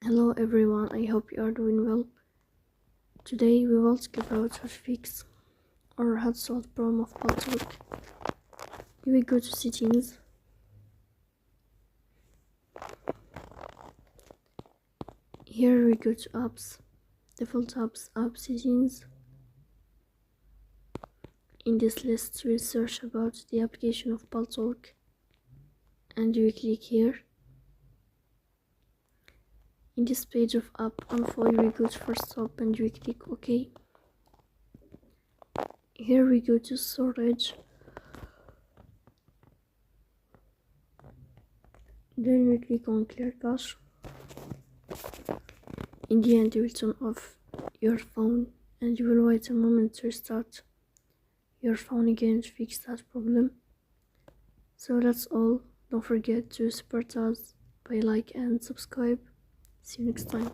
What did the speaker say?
Hello everyone, I hope you are doing well. Today we will talk about how to fix or how to solve the problem of Paltalk. You will go to settings. Here we go to apps, default apps, app settings. In this list we will search about the application of Paltalk and you will click here. In this page of app info you will go to first stop and you will click OK. Here we go to storage. Then we click on clear cache. In the end you will turn off your phone and you will wait a moment to restart your phone again to fix that problem. So that's all. Don't forget to support us by like and subscribe. See you next time.